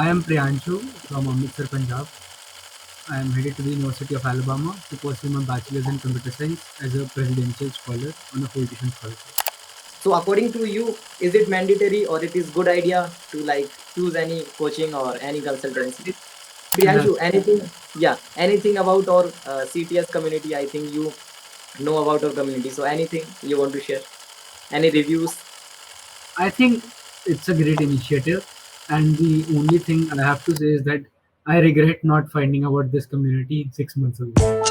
I am Priyanshu from Amritsar, Punjab. I am headed to the University of Alabama to pursue my bachelor's in computer science as a presidential scholar on a full-tuition scholarship. So according to you, is it mandatory or it is good idea to like choose any coaching or any consultancy? Priyanshu, That's anything? Yeah, anything about our CTS community? I think you know about our community. So anything you want to share? Any reviews? I think it's a great initiative, and the only thing I have to say is that I regret not finding about this community 6 months ago.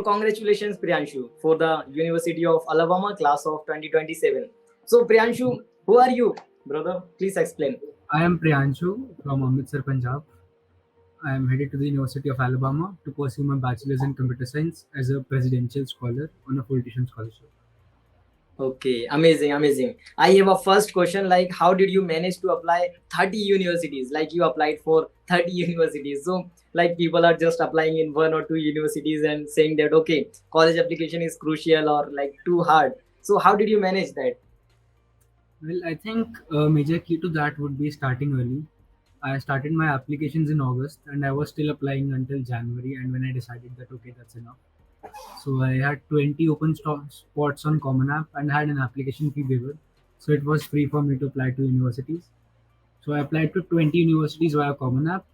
Congratulations, Priyanshu, for the University of Alabama class of 2027. So Priyanshu, who are you, brother? Please explain. I am Priyanshu from Amritsar, Punjab. I am headed to the University of Alabama to pursue my bachelor's in computer science as a presidential scholar on a full-tuition scholarship. Okay, amazing, amazing. I have a first question like, how did you manage to apply 30 universities? Like, you applied for 30 universities. So, like, people are just applying in one or two universities and saying that, okay, college application is crucial or like too hard. So, how did you manage that? Well, I think a major key to that would be starting early. I started my applications in August and I was still applying until January. And when I decided that, okay, that's enough. So I had 20 spots on Common App and had an application fee waiver. So it was free for me to apply to universities. So I applied to 20 universities via Common App,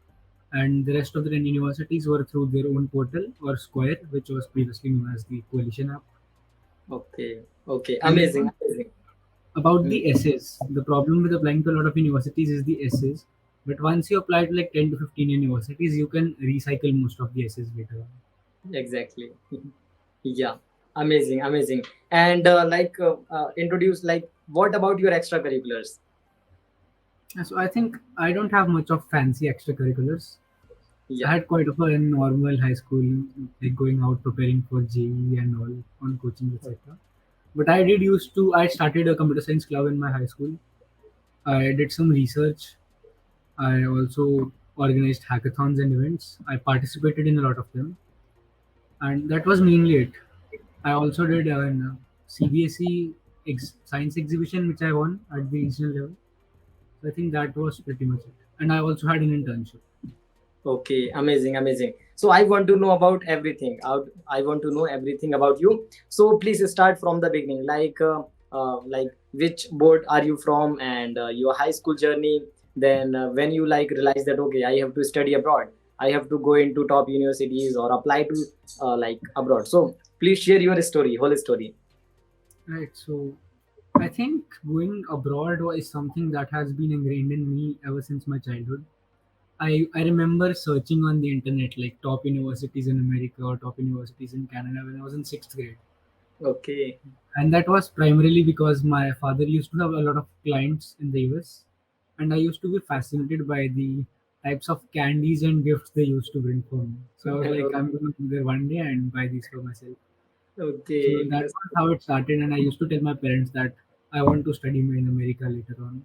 and the rest of the 10 universities were through their own portal or Square, which was previously known as the Coalition app. Okay, okay, And amazing, amazing. about Hmm. the essays, the problem with applying to a lot of universities is the essays. But once you apply to like 10 to 15 universities, you can recycle most of the essays later on. Exactly. Yeah, amazing, amazing. And introduce like, what about your extracurriculars? So I think I don't have much of fancy extracurriculars. I Yeah. had quite of a normal high school, like going out preparing for JE and all on coaching, etc. But I did used to. I started a computer science club in my high school. I did some research. I also organized hackathons and events. I participated in a lot of them, and that was mainly it. I also did an CBSE science exhibition, which I won at the regional level. So I think that was pretty much it. And I also had an internship. Okay, amazing, amazing. So I want to know about everything. I want to know everything about you. So please start from the beginning. Like which board are you from, and your high school journey. Then when you like realize that okay, I have to study abroad. I have to go into top universities or apply to like abroad. So please share your story, whole story. Right. So I think going abroad is something that has been ingrained in me ever since my childhood. I remember searching on the internet like top universities in America or top universities in Canada when I was in sixth grade. Okay. And that was primarily because my father used to have a lot of clients in the US. And I used to be fascinated by the types of candies and gifts they used to bring for me. So I was like, I'm going to go there one day and buy these for myself. So Okay, that was how it started. And I used to tell my parents that I want to study in America later on.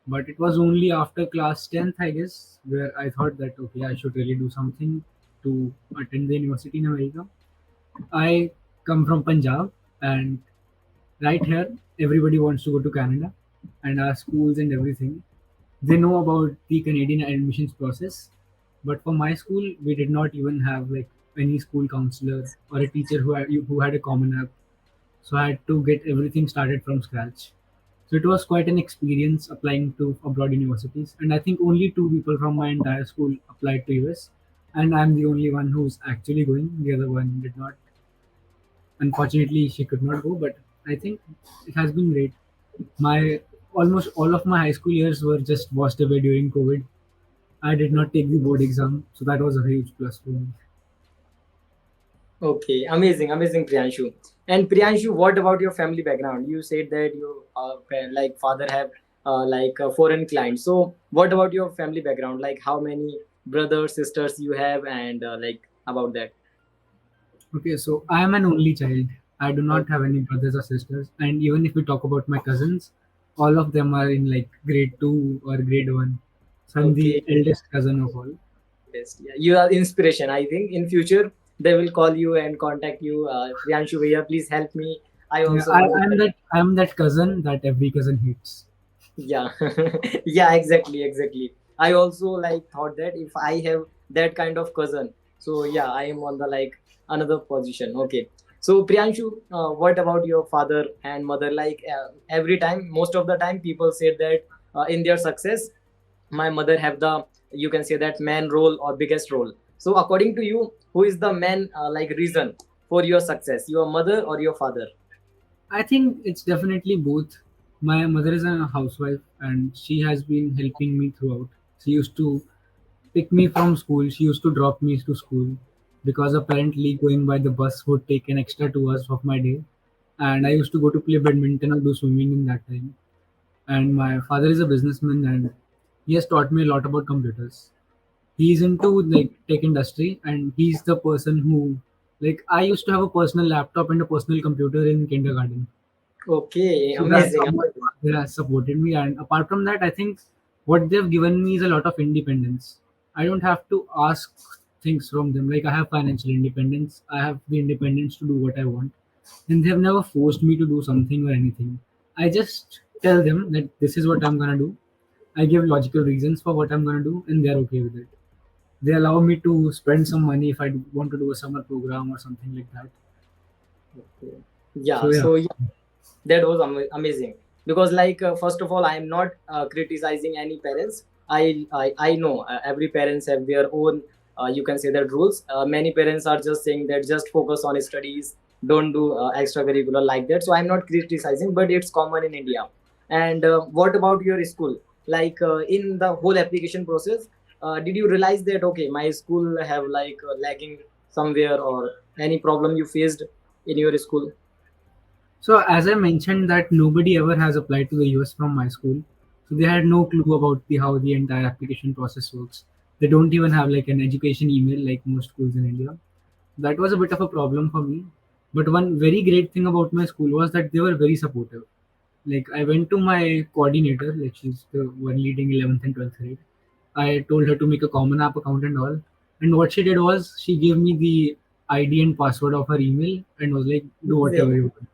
But it was only after class 10th, I guess, where I thought that, okay, I should really do something to attend the university in America. I come from Punjab, and right here, everybody wants to go to Canada, and our schools and everything. They know about the Canadian admissions process, but for my school, we did not even have like any school counselor or a teacher who had a common app. So I had to get everything started from scratch. So it was quite an experience applying to abroad universities, and I think only two people from my entire school applied to US, and I'm the only one who's actually going. The other one did not. Unfortunately, she could not go, but I think it has been great. My almost all of my high school years were just washed away during COVID. I did not take the board exam, so that was a huge plus for me. okay, amazing, amazing, Priyanshu. And Priyanshu, what about your family background? You said that you like father have like a foreign clients. So what about your family background? Like how many brothers, sisters you have, and like about that? Okay, so I am an only child. I do not have Okay. any brothers or sisters, and even if we talk about my cousins, all of them are in like grade two or grade one. So I'm the Okay. eldest cousin of all. Best. Yeah, you are inspiration. I think in future they will call you and contact you. Priyanshu Bhaiya, please help me. I Yeah, also want to study. I'm that cousin that every cousin hates. Yeah, yeah, exactly, exactly. I also like thought that if I have that kind of cousin, so yeah, I am on the like another position. Okay. So Priyanshu, what about your father and mother? Like every time, most of the time, people say that in their success, my mother have the, you can say that, man role or biggest role. So according to you, who is the man like reason for your success, your mother or your father? I think it's definitely both. My mother is a housewife and she has been helping me throughout. She used to pick me from school. She used to drop me to school because apparently going by the bus would take an extra 2 hours of my day. And I used to go to play badminton or do swimming in that time. And my father is a businessman and he has taught me a lot about computers. He's into like tech industry and he's the person who like I used to have a personal laptop and a personal computer in kindergarten. Okay, So that's amazing, how much amazing. they have supported me. And apart from that, I think what they've given me is a lot of independence. I don't have to ask things from them. Like I have financial independence. I have the independence to do what I want. And they've never forced me to do something or anything. I just tell them that this is what I'm gonna do. I give logical reasons for what I'm gonna do, and they're okay with it. They allow me to spend some money if I want to do a summer program or something like that. Okay. So Yeah, yeah, so yeah, that was amazing. Because like first of all, I am not criticizing any parents. I know every parents have their own, you can say that, rules. Many parents are just saying that just focus on studies, don't do extracurricular like that. So I'm not criticizing, but it's common in India. And what about your school? Like in the whole application process, did you realize that okay, my school have like lagging somewhere, or any problem you faced in your school? so as I mentioned that nobody ever has applied to the US from my school. So they had no clue about the how the entire application process works. They don't even have like an education email like most schools in India. That was a bit of a problem for me. But one very great thing about my school was that they were very supportive. Like I went to my coordinator, like she's the one leading 11th and 12th grade. I told her to make a common app account and all. And what she did was she gave me the ID and password of her email and was like, do whatever you want.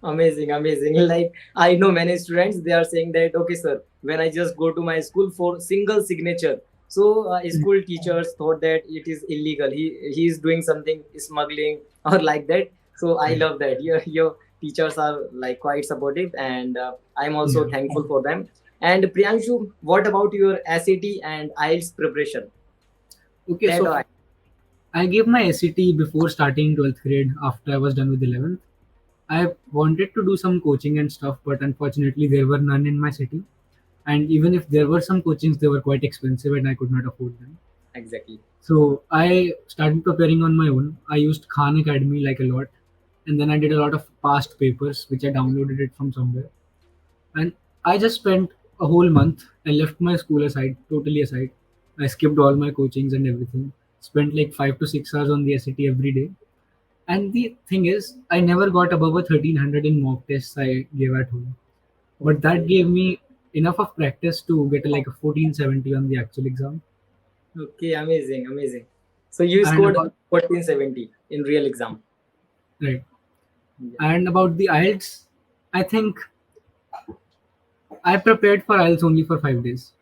Amazing, amazing. Like I know many students, they are saying that okay, sir, when I just go to my school for single signature, so school teachers thought that it is illegal. He is doing something smuggling or like that. So I Right. love that your teachers are like quite supportive, and I'm also Yeah. thankful for them. And Priyanshu, what about your SAT and IELTS preparation? Okay, TET so or I gave my SET before starting 12th grade after I was done with 11th. I wanted to do some coaching and stuff, but unfortunately, there were none in my city. And even if there were some coachings, they were quite expensive and I could not afford them. exactly? So I started preparing on my own. I used Khan Academy like a lot. And then I did a lot of past papers, which I downloaded it from somewhere. And I just spent a whole month. I left my school aside, totally aside. I skipped all my coachings and everything. Spent like 5 to 6 hours on the SAT every day. And the thing is, I never got above a 1300 in mock tests I gave at home. But that Okay, gave me enough of practice to get like a 1470 on the actual exam. okay, amazing, amazing. So you And scored about 1470 in real exam. right. Yeah. And about the IELTS, I think I prepared for IELTS only for 5 days.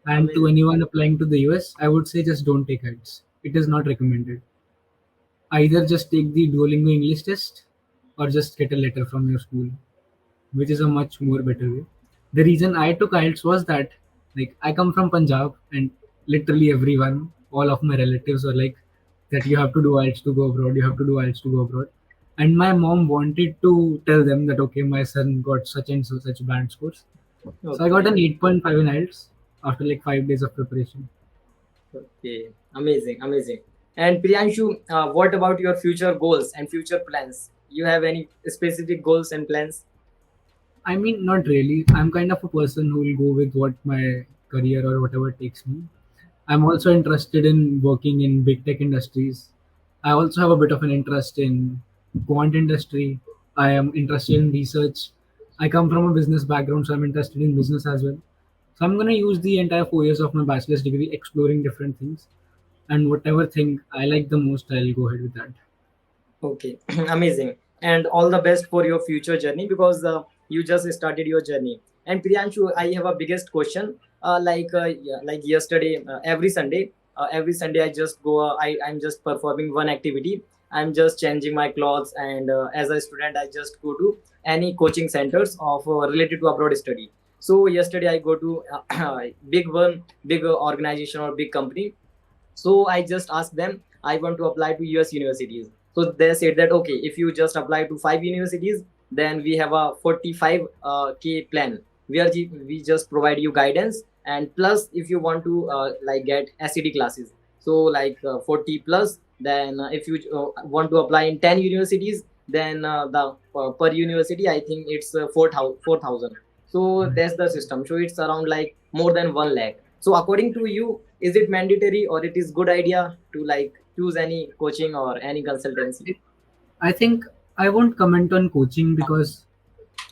And to Amazing. anyone applying to the US, I would say just don't take IELTS. It is not recommended. Either just take the Duolingo English test or just get a letter from your school, which is a much more better way. The reason I took IELTS was that, like, I come from Punjab, and literally everyone, all of my relatives were like, that you have to do IELTS to go abroad, you have to do IELTS to go abroad. And my mom wanted to tell them that, okay, my son got such and so such band scores. So I got Okay. an 8.5 in IELTS after like 5 days of preparation. Okay. Amazing. Amazing. And Priyanshu, what about your future goals and future plans? You have any specific goals and plans? I mean, not really. I'm kind of a person who will go with what my career or whatever takes me. I'm also interested in working in big tech industries. I also have a bit of an interest in quant industry. I am interested in research. I come from a business background, so I'm interested in business as well. So I'm gonna use the entire 4 years of my bachelor's degree exploring different things, and whatever thing I like the most, I'll go ahead with that. Okay, amazing. And all the best for your future journey, because you just started your journey. And Priyanshu, I have a biggest question. Yeah, like yesterday, every Sunday I just go. I'm just performing one activity. I'm just changing my clothes, and as a student, I just go to any coaching centers of related to abroad study. So yesterday I go to big organization or big company. So I just asked them, I want to apply to US universities. So they said that, okay, if you just apply to 5 universities, then we have a 45 K plan. We just provide you guidance, and plus if you want to like get SED classes, so like 40 plus. Then if you want to apply in 10 universities, then the per university I think it's 4,000. So that's the system. So it's around like more than 1 lakh. So according to you, is it mandatory or it is good idea to like choose any coaching or any consultancy? I think I won't comment on coaching because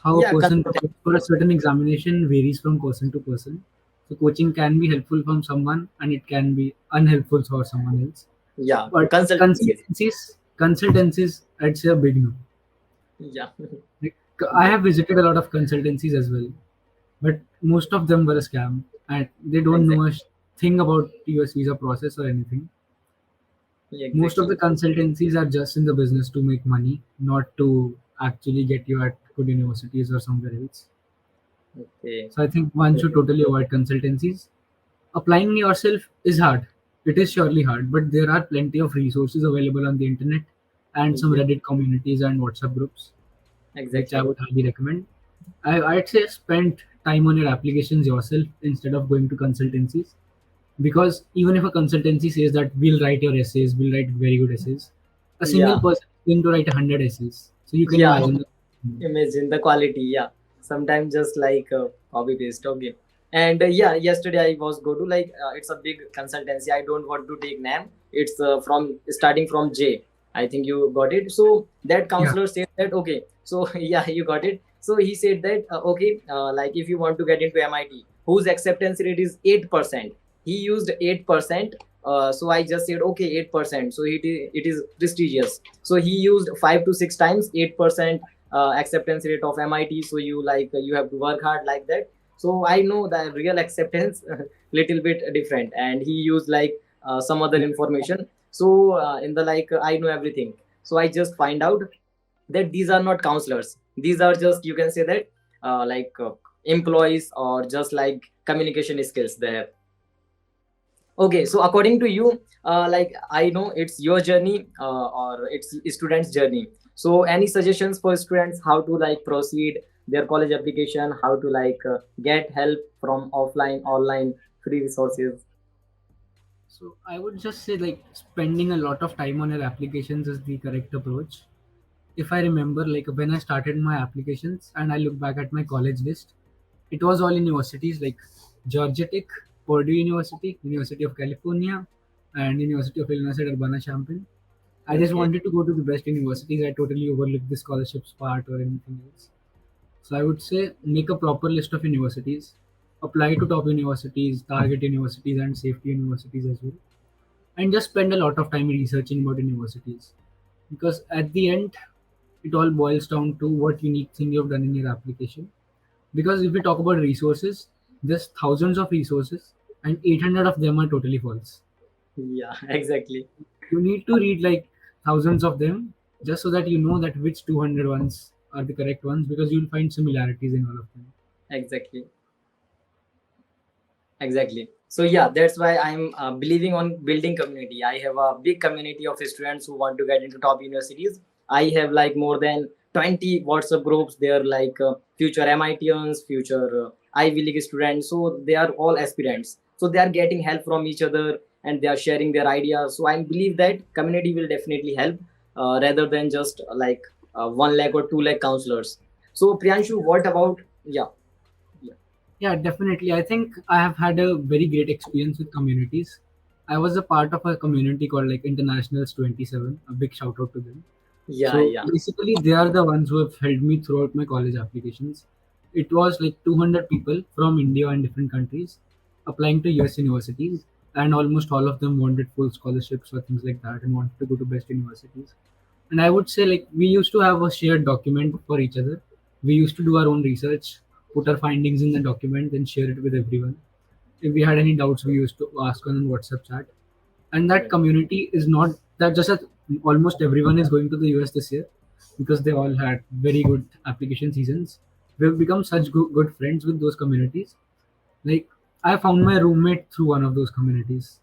how a Yeah, person prepares for a certain examination varies from person to person. So coaching can be helpful from someone and it can be unhelpful for someone else. yeah, But consultancies. consultancies, I'd say a big no. Yeah. Like, I have visited a lot of consultancies as well, but most of them were a scam and they don't know a Exactly. thing about US visa process or anything. Most of the Exactly. consultancies are just in the business to make money, not to actually get you at good universities or somewhere else. Okay. So I think one should totally avoid consultancies. Applying yourself is hard. It is surely hard, but there are plenty of resources available on the internet and some Yeah, Reddit communities and WhatsApp groups, which I exactly. would highly recommend. I'd say spend time on your applications yourself instead of going to consultancies, because even if a consultancy says that we'll write your essays, we'll write very good essays, a single Yeah. person is going to write 100 essays. So you can Yeah. imagine. Imagine the quality. Yeah, sometimes just like copy paste. Okay. And yeah, yesterday I was go to like it's a big consultancy. I don't want to take name. It's from starting from J. I think you got it. So that Yeah, counselor said that, okay, so yeah, you got it. So he said that, okay, like if you want to get into MIT, whose acceptance rate is 8%, he used 8%. So I just said, okay, 8%, so it is prestigious. So he used 5 to 6 times 8% acceptance rate of MIT. So you like you have to work hard like that. So I know the real acceptance little bit different, and he used like some other yeah, information. So in the like I know everything. So I just find out that these are not counselors. These are just, you can say that, like employees, or just like communication skills there. Okay, so according to you, like I know it's your journey, or it's students' journey. So any suggestions for students how to like proceed their college application, how to like get help from offline, online, free resources? so I would just say like spending a lot of time on your applications is the correct approach. If I remember, like when I started my applications and I look back at my college list, it was all universities like Georgia Tech, Purdue University, University of California, and University of Illinois at Urbana-Champaign. I just Okay. wanted to go to the best universities. I totally overlooked the scholarships part or anything else. So I would say make a proper list of universities, apply to top universities, target universities, and safety universities as well, and just spend a lot of time researching about universities, because at the end it all boils down to what unique thing you've done in your application. Because if we talk about resources, there's thousands of resources and 800 of them are totally false. Yeah, exactly. You need to read like thousands of them just so that you know that which 200 ones are the correct ones, because you'll find similarities in all of them. Exactly. Exactly. So yeah, that's why I'm believing on building community. I have a big community of students who want to get into top universities. I have like more than 20 WhatsApp groups. They are like future MITians, future Ivy League students. So they are all aspirants. So they are getting help from each other, and they are sharing their ideas. So I believe that community will definitely help, rather than just 1 lakh or 2 lakh counselors. So Priyanshu, what about, yeah, yeah, Yeah, definitely. I think I have had a very great experience with communities. I was a part of a community called like Internationals 27. A big shout out to them. Yeah, So yeah. basically, they are the ones who have helped me throughout my college applications. It was like 200 people from India and different countries applying to US universities, and almost all of them wanted full scholarships or things like that and wanted to go to best universities. And I would say, like, we used to have a shared document for each other. We used to do our own research, put our findings in the document, and share it with everyone. If we had any doubts, we used to ask on WhatsApp chat. And that community is not that just that almost everyone is going to the US this year because they all had very good application seasons. We've become such good friends with those communities. Like, I found my roommate through one of those communities.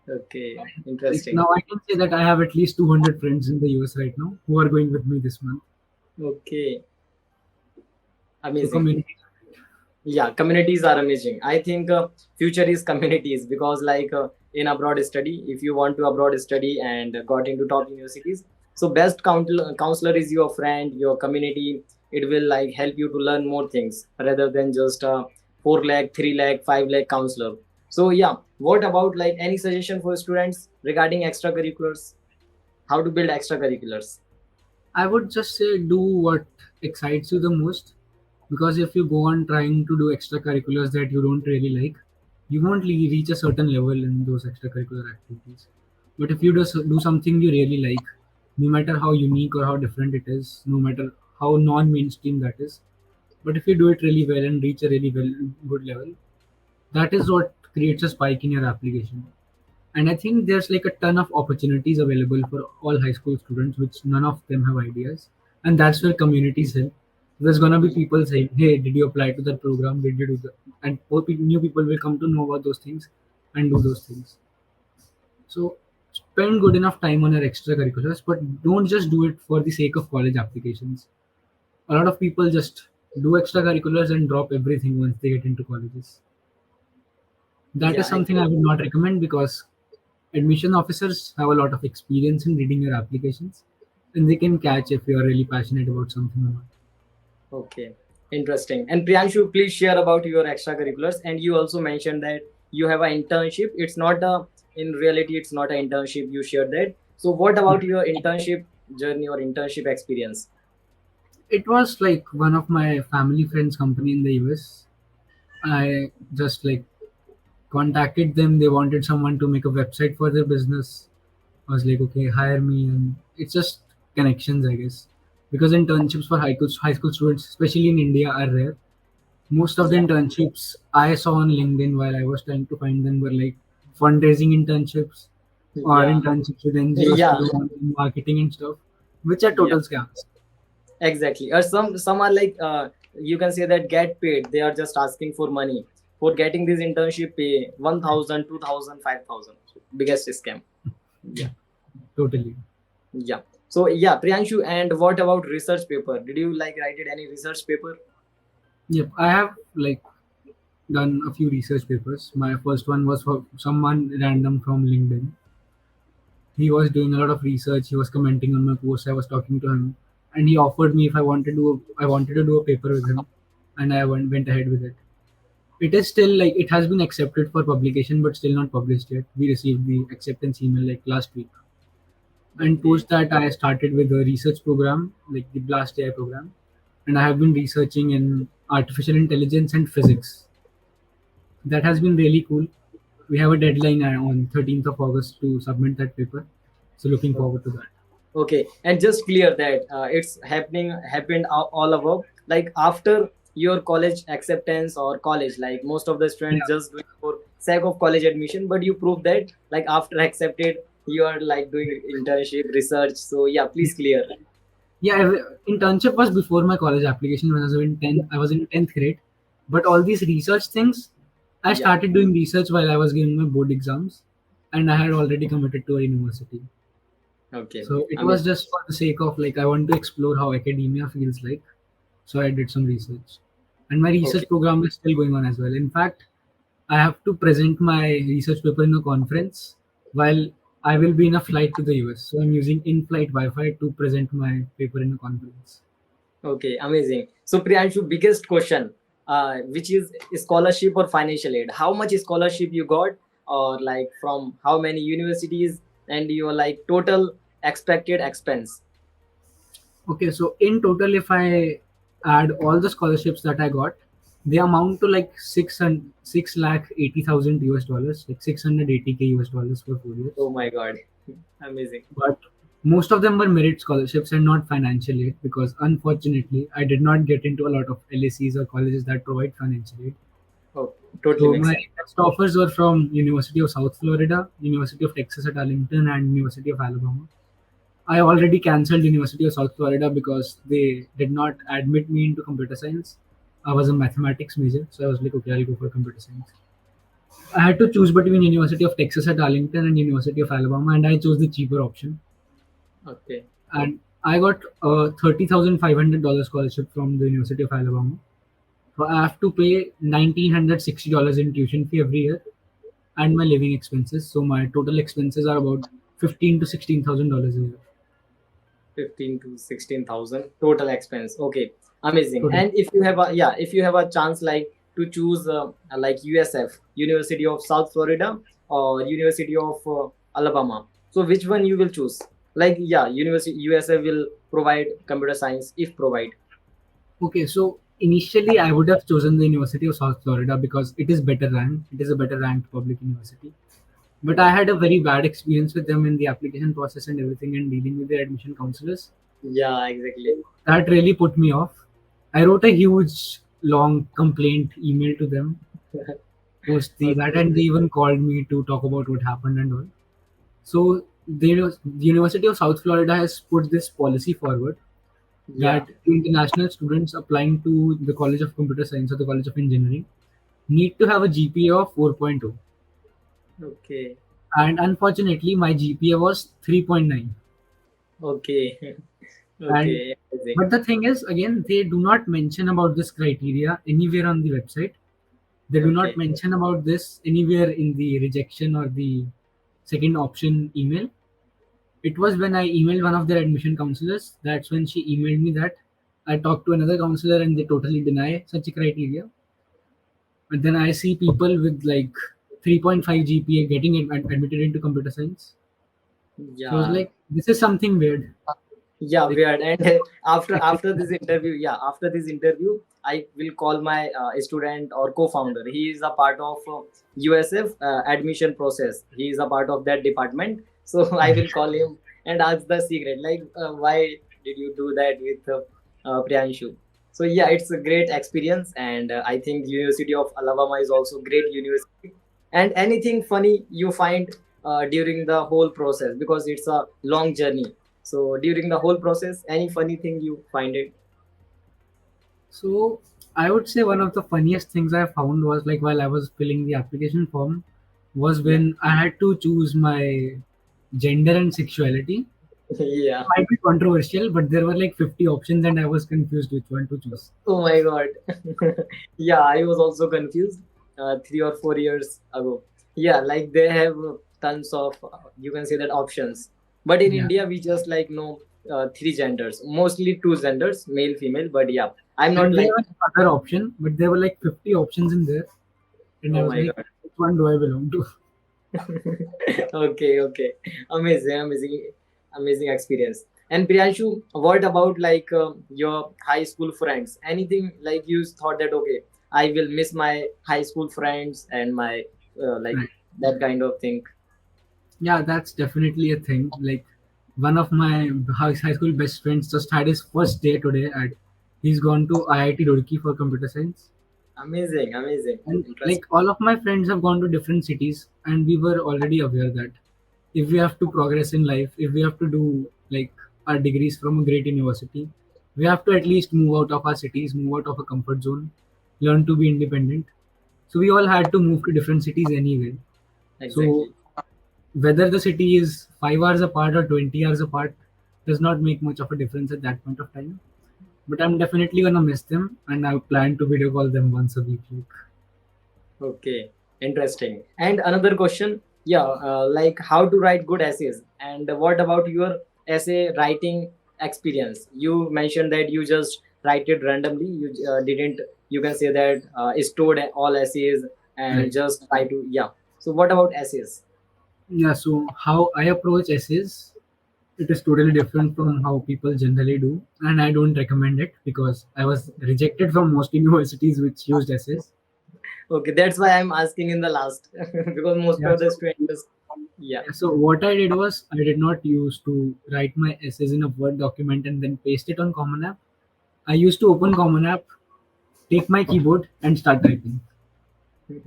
Okay, Like, interesting. now I can say that I have at least 200 friends in the US right now who are going with me this month. Okay, So amazing. community. Yeah, communities are amazing. I think future is communities, because like in abroad study, if you want to abroad study and got into top universities, so best counselor is your friend, your community. It will like help you to learn more things rather than just 4 lakh, 3 lakh, 5 lakh counselor. So yeah, what about like any suggestion for students regarding extracurriculars, how to build extracurriculars? I would just say do what excites you the most, because if you go on trying to do extracurriculars that you don't really like, you won't reach a certain level in those extracurricular activities. But if you just do something you really like, no matter how unique or how different it is, no matter how non-mainstream that is, but if you do it really well and reach a really good level, that is what creates a spike in your application. And I think there's like a ton of opportunities available for all high school students, which none of them have ideas. And that's where communities help. There's gonna be people saying, "Hey, did you apply to that program? Did you do that?" And new people will come to know about those things and do those things. So spend good enough time on your extracurriculars, but don't just do it for the sake of college applications. A lot of people just do extracurriculars and drop everything once they get into colleges. That Yeah, is something I would not recommend because admission officers have a lot of experience in reading your applications and they can catch if you are really passionate about something or not. okay, interesting. And Priyanshu, please share about your extracurriculars. And you also mentioned that you have an internship. It's not a, in reality, it's not an internship. You shared that. So, what about your internship journey or internship experience? It was like one of my family friends' company in the US. I just like contacted them. They wanted someone to make a website for their business. I was like, okay, hire me, and it's just connections, I guess. Because internships for high school students, especially in India, are rare. Most of the Yeah, internships I saw on LinkedIn while I was trying to find them were like fundraising internships or yeah, internships with NGOs to yeah, do online marketing and stuff, which are yeah. total scams. Exactly. Or some are like you can say that get paid. They are just asking for money for getting this internship. Pay 1,000, 2,000, 5,000. Biggest scam. Yeah. Totally. Yeah. So yeah, Priyanshu, and what about research paper? Did you like write it any research paper? Yep, I have like done a few research papers. My first one was for someone random from LinkedIn. He was doing a lot of research. He was commenting on my posts. I was talking to him, and he offered me if I wanted to do a paper with him, and I went ahead with it. It is still like it has been accepted for publication, but still not published yet. We received the acceptance email like last week, and Okay. post that I started with a research program like the Blast AI program, and I have been researching in artificial intelligence and physics. That has been really cool. We have a deadline on 13th of August to submit that paper, so looking forward to that. Okay, and just clear that it's happened all above. Like after your college acceptance or college, like most of the students Yeah, just doing for sake of college admission, but you prove that like after accepted, you are like doing internship research. So yeah, please clear. yeah. Internship was before my college application when I was in 10th. I was in 10th grade, but all these research things, I Yeah. started doing research while I was giving my board exams, and I had already committed to a university. Okay. So it was Amazing. just for the sake of like I want to explore how academia feels like. So I did some research, and my Okay. research program is still going on as well. In fact, I have to present my research paper in a conference while I will be in a flight to the US. So I'm using in-flight Wi-Fi to present my paper in a conference. Okay, amazing. So Priyanshu, biggest question, which is scholarship or financial aid? How much scholarship you got, or like from how many universities, and your like total expected expense? Okay, so in total, if I add all the scholarships that I got, they amount to like 680,000 US dollars, like 680K US dollars for 4 years. Oh my god. Amazing. But most of them were merit scholarships and not financial aid, because unfortunately I did not get into a lot of LACs or colleges that provide financial aid. Oh, totally So makes my sense. best offers were from University of South Florida, University of Texas at Arlington, and University of Alabama. I already cancelled University of South Florida because they did not admit me into computer science. I was a mathematics major, so I was like, okay, I'll go for computer science. I had to choose between University of Texas at Arlington and University of Alabama, and I chose the cheaper option. Okay. And I got a $30,500 scholarship from the University of Alabama. So I have to pay $1,960 in tuition fee every year and my living expenses. So my total expenses are about 15 to $16,000 a year. 15 to 16,000 total expense. Okay, amazing. Total. And if you have a, yeah, if you have a chance like to choose like USF, University of South Florida, or University of Alabama, so which one you will choose? Like, yeah, University USF will provide computer science if provide. Okay, so initially I would have chosen the University of South Florida because it is better ranked. It is a better ranked public university. But I had a very bad experience with them in the application process and everything, and dealing with their admission counselors. Yeah, exactly. That really put me off. I wrote a huge long complaint email to them post that, Okay. and they even called me to talk about what happened and all. So the University of South Florida has put this policy forward Yeah. that international students applying to the College of Computer Science or the College of Engineering need to have a GPA of 4.0. Okay. And unfortunately, my GPA was 3.9. Okay. And Okay. Amazing. but the thing is, again, they do not mention about this criteria anywhere on the website. They do not Okay. mention about this anywhere in the rejection or the second option email. It was when I emailed one of their admission counselors. That's when she emailed me that I talked to another counselor and they totally deny such a criteria. But then I see people with like 3.5 GPA getting admitted into computer science. So I was Yeah. like, this is something weird. Yeah, Like, weird. And after this interview, yeah, after this interview, I will call my student or co-founder. He is a part of USF admission process. He is a part of that department. So I will call him and ask the secret, like, why did you do that with Priyanshu? So yeah, it's a great experience, and I think University of Alabama is also great university. And anything funny you find during the whole process, because it's a long journey, so during the whole process, any funny thing you find it? so I would say one of the funniest things I found was like while I was filling the application form was Yeah. when I had to choose my gender and sexuality. Yeah. Might be controversial, but there were like 50 options and I was confused which one to choose. Oh my god. Yeah, I was also confused 3 or 4 years ago. Yeah, like they have tons of you can say that options, but in Yeah. India we just like know three genders, mostly two genders, male, female. But yeah, I'm not And there like. was another option, but there were like 50 options in there. And I Oh was my like, god. which one do I belong to? Okay, okay, amazing, amazing, amazing experience. And Priyanshu, what about like your high school friends? Anything like you thought that okay, I will miss my high school friends and my like Right. that kind of thing. Yeah, that's definitely a thing. Like one of my high school best friends just had his first day today at he's gone to IIT Roorkee for computer science. Amazing, amazing, And like interesting. all of my friends have gone to different cities and we were already aware that if we have to progress in life, if we have to do like our degrees from a great university, we have to at least move out of our cities, move out of a comfort zone, learn to be independent. So we all had to move to different cities anyway. So Exactly. whether the city is 5 hours apart or 20 hours apart does not make much of a difference at that point of time. But I'm definitely gonna miss them, and I plan to video call them once a week. Like, Okay, interesting. And another question, yeah, like how to write good essays. And what about your essay writing experience? You mentioned that you just write it randomly. You didn't, you can say that stored all essays and right. just try to, yeah. So what about essays? Yeah, so how I approach essays, it is totally different from how people generally do, and I don't recommend it because I was rejected from most universities which used essays. Okay, that's why I'm asking in the last because most Yeah, of the so students, yeah. yeah, so what I did was I did not use to write my essays in a Word document and then paste it on Common App. I used to open Common App, take my keyboard, and start typing.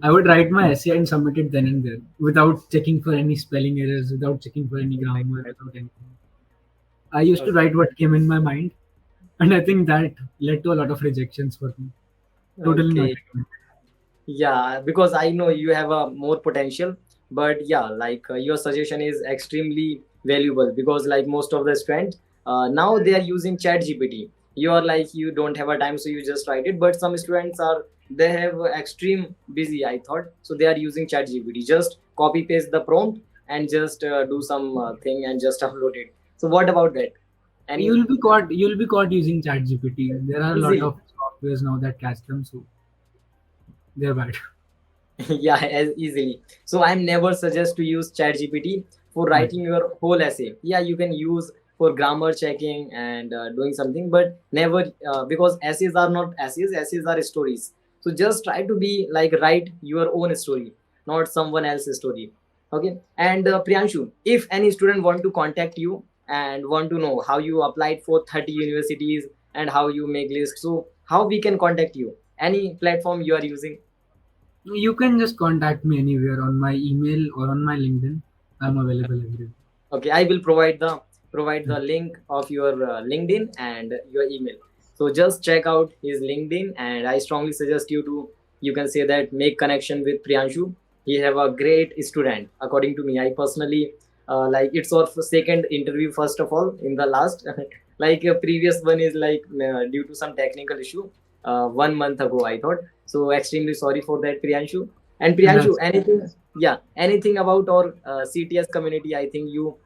I would write my essay and submit it then and there without checking for any spelling errors, without checking for any Oh my grammar, God. without anything. I used to Okay. write what came in my mind, and I think that led to a lot of rejections for me. Totally not Okay. recommended. Yeah, because I know you have a more potential, but yeah, like your suggestion is extremely valuable because like most of the students now they are using Chat GPT. You are like you don't have a time, so you just write it. But some students are they have extreme busy. I thought so they are using Chat GPT. Just copy paste the prompt and just do some thing and just upload it. So what about that? Any You'll be caught. You'll be caught using ChatGPT. There are a lot easily? of softwares now that catch them, so they're bad. Yeah, as easily. So I'm never suggest to use chat gpt for Okay. writing your whole essay. Yeah, you can use for grammar checking and doing something, but never because essays are not essays, essays are stories. So just try to be like write your own story, not someone else's story. Okay. And Priyanshu, if any student want to contact you and want to know how you applied for 30 universities and how you make list, so how we can contact you? Any platform you are using? You can just contact me anywhere on my email or on my LinkedIn. I'm available everywhere. Okay, I will provide the link of your LinkedIn and your email. So just check out his LinkedIn, and I strongly suggest you to you can say that make connection with Priyanshu. He have a great student according to me. I personally like it's our second interview first of all in the last like previous one is like due to some technical issue 1 month ago I thought. So extremely sorry for that, Priyanshu. And Priyanshu, That's anything, yeah, anything about our CTS community? I think you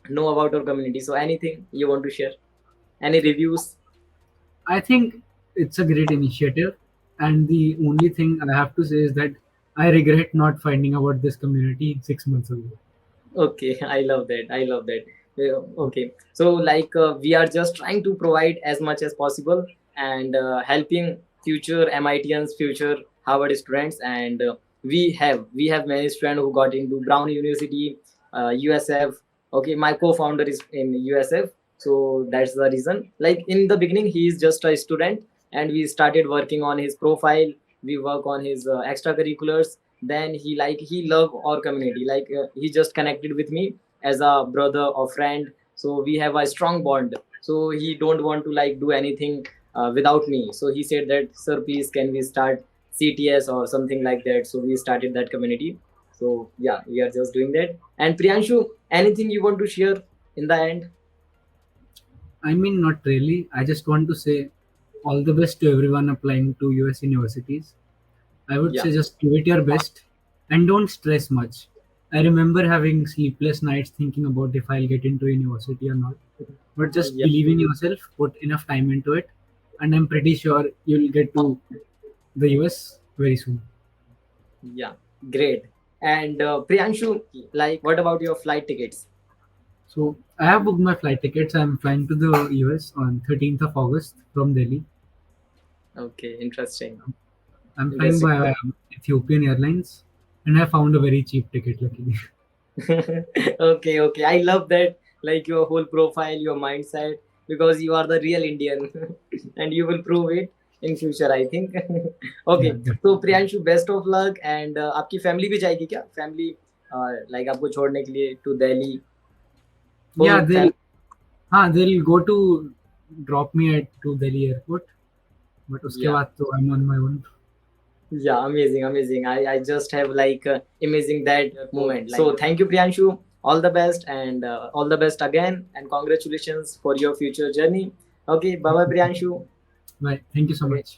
know about our community. So anything you want to share? Any reviews? I think it's a great initiative, and the only thing I have to say is that I regret not finding about this community 6 months ago. Okay, I love that. I love that. Yeah, okay, so like we are just trying to provide as much as possible and helping future MITians, future Harvard students, and we have many students who got into Brown University, USF. Okay, my co-founder is in USF, so that's the reason. Like in the beginning, he is just a student, and we started working on his profile. We work on his extracurriculars. Then he loved our community, like he just connected with me as a brother or friend, so we have a strong bond. So he don't want to like do anything without me, so he said that sir, please can we start CTS or something like that. So we started that community. So yeah, we are just doing that. And Priyanshu, anything you want to share in the end? I mean, not really. I just want to say all the best to everyone applying to US universities. I would Yeah. say just give it your best and don't stress much. I remember having sleepless nights thinking about if I'll get into university or not. But just Yeah. believe in yourself, put enough time into it, and I'm pretty sure you'll get to the US very soon. Yeah, great. And Priyanshu, like what about your flight tickets? So I have booked my flight tickets. I'm flying to the US on 13th of August from Delhi. Okay, interesting. I'm flying Interesting. by Ethiopian Airlines, and I found a very cheap ticket, luckily. Okay, okay. I love that, like your whole profile, your mindset, because you are the real Indian, and you will prove it in future, I think. Yeah, Okay. So definitely. Priyanshu, best of luck, and आपकी family भी जाएगी क्या? Family, like आपको छोड़ने के लिए to Delhi, Yeah, whole family. they'll go to drop me at to Delhi airport, but उसके Yeah. बाद तो I'm on my own. Yeah, amazing, amazing. I just have like amazing that moment. So thank you, Priyanshu. All the best and all the best again, and congratulations for your future journey. Okay, bye bye, Priyanshu. Bye. Thank you so Okay. much.